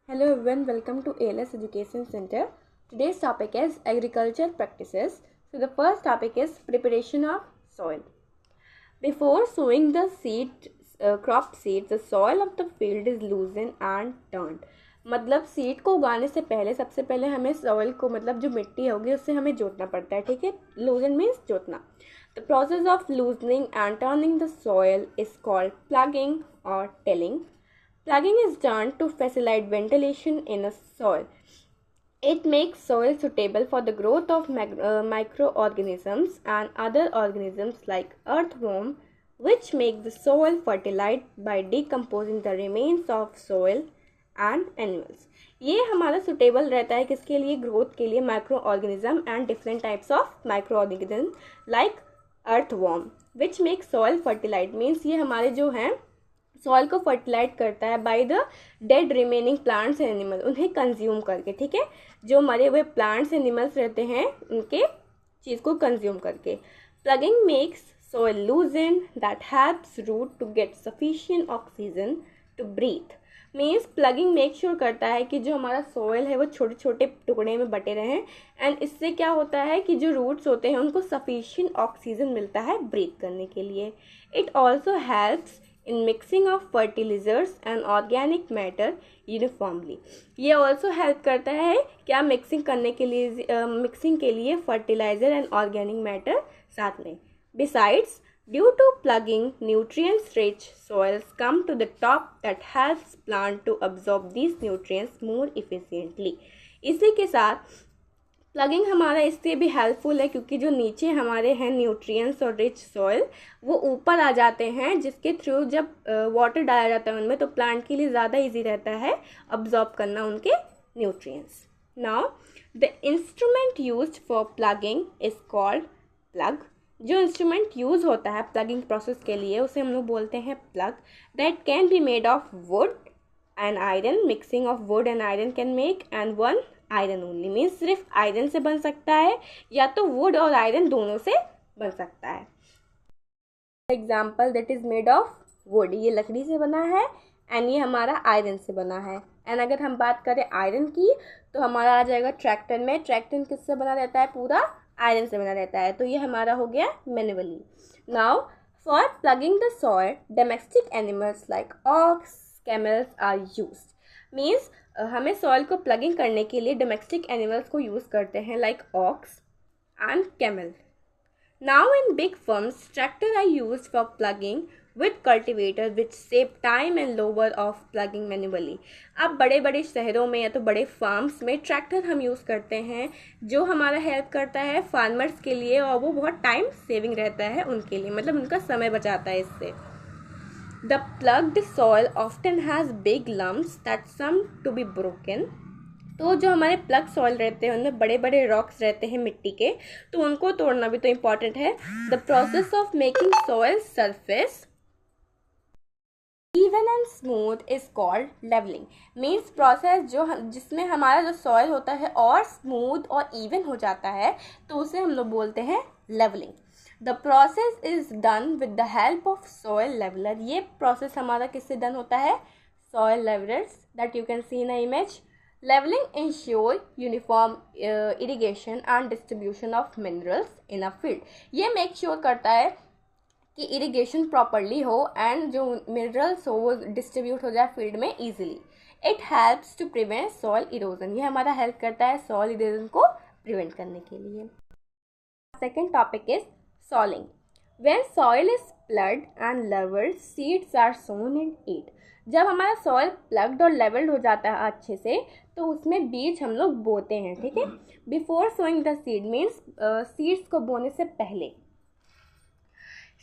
Hello everyone, welcome to ALS Education Center. Today's topic is agriculture practices. So the first topic is preparation of soil. Before sowing the crop seeds, the soil of the field is loosened and turned. मतलब seed को उगाने से पहले सबसे पहले हमें soil को मतलब जो मिट्टी होगी उससे हमें जोतना पड़ता है, ठीक है. लूजन मीन्स जोतना. The process of loosening and turning the soil is called plugging और tilling. Plugging is done to facilitate ventilation in a soil. It makes soil suitable for the growth of microorganisms and other organisms like earthworm, which make the soil fertilized by decomposing the remains of soil and animals. ये हमारा suitable रहता है किसके लिए? Growth के लिए. Micro organism and different types of micro organism like earthworm which make soil fertilise. Means ये हमारे जो हैं सॉइल को फर्टिलाइज करता है by the dead remaining plants and animal, उन्हें कंज्यूम करके, ठीक है. जो मरे हुए प्लांट्स एनिमल्स रहते हैं उनके चीज़ को कंज्यूम करके. Ploughing makes soil loosen that helps root to get sufficient oxygen to breathe. मीन्स प्लगिंग मेक श्योर करता है कि जो हमारा सॉइल है वो छोटे छोटे टुकड़े में बटे रहें एंड इससे क्या होता है कि जो रूट्स होते हैं उनको सफिशिएंट ऑक्सीजन मिलता है ब्रीथ करने के लिए. It also helps in mixing of fertilizers and organic matter uniformly. ये also help करता है क्या मिक्सिंग करने के लिए मिक्सिंग के लिए फर्टिलाइजर एंड ऑर्गेनिक मैटर साथ में. Besides, due to plugging, nutrients rich soils come to the top that helps plant to absorb these nutrients more efficiently. इसी के साथ प्लगिंग हमारा इससे भी हेल्पफुल है क्योंकि जो नीचे हमारे हैं न्यूट्रिएंट्स और रिच सॉइल वो ऊपर आ जाते हैं, जिसके थ्रू जब वाटर डाला जाता है उनमें तो प्लांट के लिए ज़्यादा इजी रहता है अब्जॉर्ब करना उनके nutrients. Now the instrument used for plugging is called plug. जो इंस्ट्रूमेंट यूज़ होता है प्लगिंग प्रोसेस के लिए उसे हम लोग बोलते हैं plug. That can be made of would and iron. Mixing of would and iron can make and one iron only. Means सिर्फ आयरन से बन सकता है या तो वुड और आयरन दोनों से बन सकता है. Example that is made of would, ये लकड़ी से बना है एंड ये हमारा आयरन से बना है. एंड अगर हम बात करें आयरन की तो हमारा आ जाएगा ट्रैक्टर में. ट्रैक्टर किससे बना रहता है? पूरा आयरन से बना रहता है. तो ये हमारा हो गया manually. Now for ploughing the soil domestic animals like ox camels are used. Means हमें सॉइल को प्लगिंग करने के लिए डोमेस्टिक एनिमल्स को यूज़ करते हैं like ox and camel. Now in big farms tractor are used for ploughing with cultivator which save time and lower of ploughing manually. अब बड़े बड़े शहरों में या तो बड़े फार्म्स में ट्रैक्टर हम यूज़ करते हैं जो हमारा हेल्प करता है फार्मर्स के लिए और वो बहुत टाइम सेविंग रहता है उनके लिए, मतलब उनका समय बचाता है इससे. The plugged soil often has big lumps that some to be broken. तो जो हमारे प्लग सॉइल रहते हैं उनमें बड़े बड़े रॉक्स रहते हैं मिट्टी के, तो उनको तोड़ना भी तो इम्पॉर्टेंट है. The process of making soil surface even and smooth is called levelling. Means process जिसमें हमारा जो सॉइल होता है और स्मूथ और इवन हो जाता है तो उसे हम लोग बोलते हैं levelling. The process is done with the help of soil leveler. ये process हमारा किससे done होता है? Soil levelers that you can see in the image. Leveling ensure uniform irrigation and distribution of minerals in a field. ये make sure करता है कि irrigation properly हो and जो minerals हो वो distribute हो जाए field में easily. It helps to prevent soil erosion. ये हमारा help करता है soil erosion को prevent करने के लिए. Second topic is sowing. When soil is plugged and leveled, seeds are sown in it. जब हमारा सॉइल प्लग्ड और लेवल्ड हो जाता है अच्छे से तो उसमें बीज हम लोग बोते हैं, ठीक है. Before sowing the seed means seeds को बोने से पहले.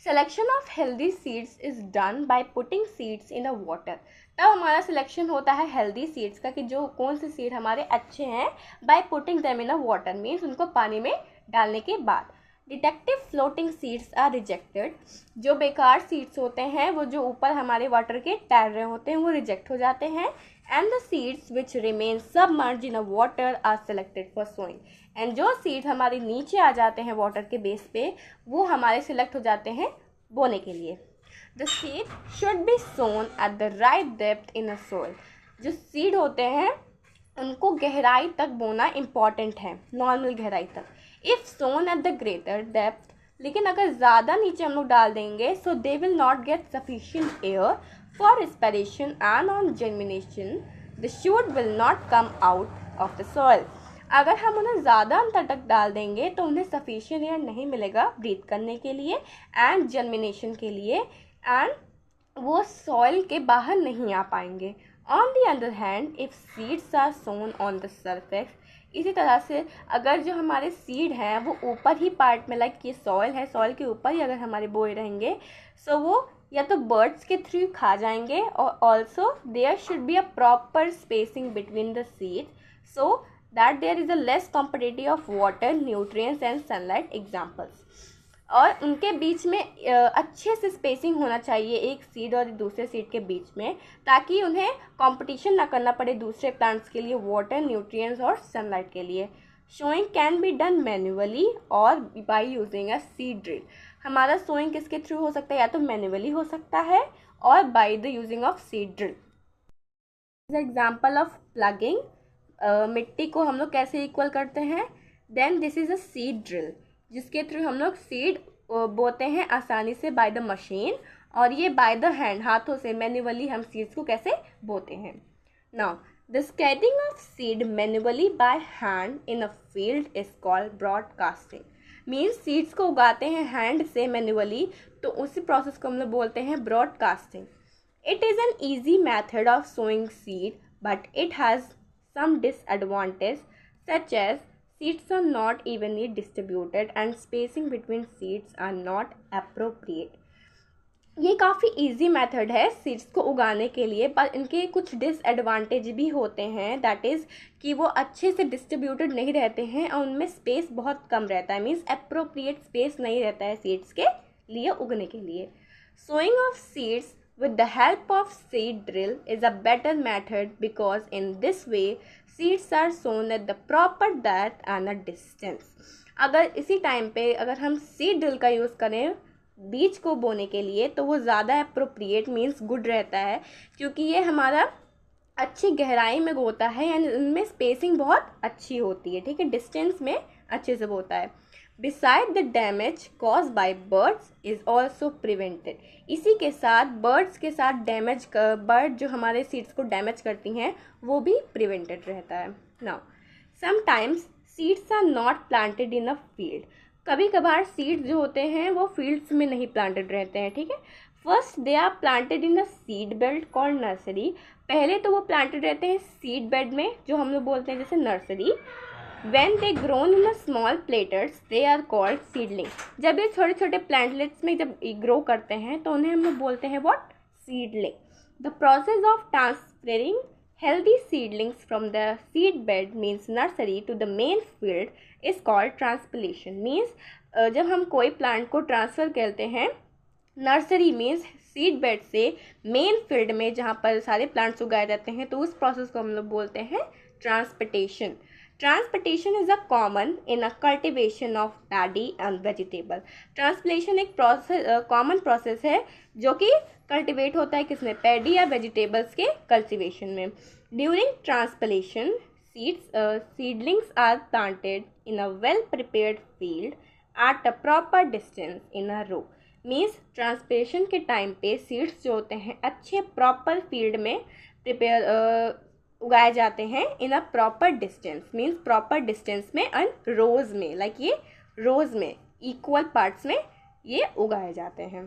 Selection of healthy seeds is done by putting seeds in a water. तब हमारा सिलेक्शन होता है हेल्दी सीड्स का कि जो कौन से सीड हमारे अच्छे हैं by putting them in a water. Means उनको पानी में डालने के बाद. Defective floating seeds are rejected. जो बेकार सीड्स होते हैं वो जो ऊपर हमारे वाटर के तैर रहे होते हैं वो रिजेक्ट हो जाते हैं. And the seeds which remain submerge in a water are selected for sowing. And जो सीड हमारे नीचे आ जाते हैं वाटर के बेस पे वो हमारे सिलेक्ट हो जाते हैं बोने के लिए. The seed should be sown at the right depth in a soil. जो सीड होते हैं उनको गहराई तक बोना इम्पॉर्टेंट है, नॉर्मल गहराई तक। If sown at the greater depth, लेकिन अगर ज़्यादा नीचे हम लोग डाल देंगे so they will not get sufficient air for respiration and on germination the shoot will not come out of the soil. अगर हम उन्हें ज़्यादा अंतर तक डाल देंगे तो उन्हें सफिशिएंट एयर नहीं मिलेगा ब्रीथ करने के लिए एंड जर्मिनेशन के लिए, एंड वो सॉइल के बाहर नहीं आ पाएंगे। On the other hand if seeds are sown on the surface, इसी तरह से अगर जो हमारे सीड हैं वो ऊपर ही पार्ट में, लाइक ये सॉइल है, सॉइल के ऊपर ही अगर हमारे बोए रहेंगे सो वो या तो बर्ड्स के थ्रू खा जाएंगे, और also there should be a proper spacing between the seed so that there is a less competition of water, nutrients and sunlight examples। और उनके बीच में अच्छे से स्पेसिंग होना चाहिए एक सीड और दूसरे सीड के बीच में, ताकि उन्हें कंपटीशन ना करना पड़े दूसरे प्लांट्स के लिए वाटर, न्यूट्रिएंट्स और सनलाइट के लिए। Sowing can be done manually और by using a seed drill. हमारा सोइंग किसके थ्रू हो सकता है, या तो मैन्युअली हो सकता है और by the using of seed drill. Example of ploughing, मिट्टी को हम लोग कैसे इक्वल करते हैं। Then this is a seed drill, जिसके थ्रू हम लोग सीड बोते हैं आसानी से बाय द मशीन, और ये बाय द हैंड, हाथों से मैन्युअली हम सीड्स को कैसे बोते हैं। Now the scattering of seed manually by hand in a field is called broadcasting. Means seeds को उगाते हैं हैंड से मैन्युअली, तो उसी प्रोसेस को हम लोग बोलते हैं broadcasting. It is an easy method of sowing seed but it has some disadvantages such as seeds are not evenly distributed and spacing between seeds are not appropriate। ये काफ़ी इजी मेथड है seeds को उगाने के लिए, पर इनके कुछ डिसएडवांटेज भी होते हैं। दैट इज़ कि वो अच्छे से डिस्ट्रीब्यूटेड नहीं रहते हैं और उनमें स्पेस बहुत कम रहता है, मीन्स अप्रोप्रिएट स्पेस नहीं रहता है सीड्स के लिए उगने के लिए। Sowing of seeds with the help of seed drill is a better method because in this way seeds are sown at the proper depth and a distance। अगर इसी टाइम पे अगर हम सीड ड्रिल का यूज़ करें बीज को बोने के लिए तो वो ज़्यादा अप्रोप्रिएट मीन्स गुड रहता है, क्योंकि ये हमारा अच्छी गहराई में बोता है यानी इनमें स्पेसिंग बहुत अच्छी होती है, ठीक है, डिस्टेंस में अच्छे से बोता है। Beside the damage caused by birds is also prevented। इसी के साथ बर्ड्स के साथ डैमेज बर्ड जो हमारे सीड्स को डैमेज करती हैं वो भी प्रिवेंटेड रहता है। Now sometimes seeds are not planted in a field. कभी कभार सीड्स जो होते हैं वो फील्ड्स में नहीं प्लांटेड रहते हैं, ठीक है। First they are planted in a seed belt called nursery. पहले तो वो प्लांटेड रहते हैं सीड बेड में जो हम लोग बोलते हैं जैसे nursery. When they grown in a small planters, they are called seedlings। जब ये छोटे छोटे प्लांटलेट्स में जब ग्रो करते हैं तो उन्हें हम लोग बोलते हैं what? Seedling। The process of transferring healthy seedlings from the seed bed means nursery to the main field is called transplantation। Means जब हम कोई प्लांट को ट्रांसफ़र करते हैं नर्सरी मीन्स सीड बेड से मेन फील्ड में जहाँ पर सारे प्लांट्स उगाए जाते हैं, तो उस प्रोसेस को हम लोग बोलते हैं transplantation. Transplantation is a common in a cultivation of paddy and vegetable. Transplantation एक कॉमन प्रोसेस है जो कि कल्टिवेट होता है किसमें, पैडी या वेजिटेबल्स के कल्टिवेशन में। During transplantation seedlings are planted in a well prepared field at a proper distance in a row. Means transplantation के टाइम पे सीड्स जो होते हैं अच्छे प्रॉपर फील्ड में प्रिपेयर उगाए जाते हैं in a proper distance. Means proper distance में एंड रोज में, लाइक ये रोज में इक्वल पार्ट्स में ये उगाए जाते हैं।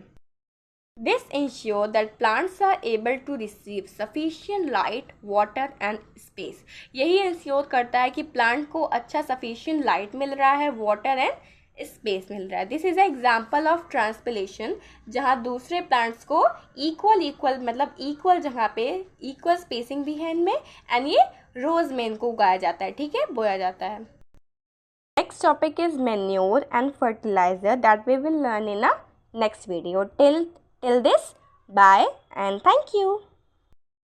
This ensure that plants are able to receive sufficient light, water and space. यही इंश्योर करता है कि प्लांट को अच्छा सफिशिएंट लाइट मिल रहा है, वाटर एंड स्पेस मिल रहा है। This is a example of transplantation, जहाँ दूसरे प्लांट्स को इक्वल मतलब इक्वल जगह पे इक्वल स्पेसिंग भी है इनमें, एंड ये रोज में इनको उगाया जाता है, ठीक है, बोया जाता है। Next topic is manure and fertiliser that we will learn in a next video. Till this, bye and thank you.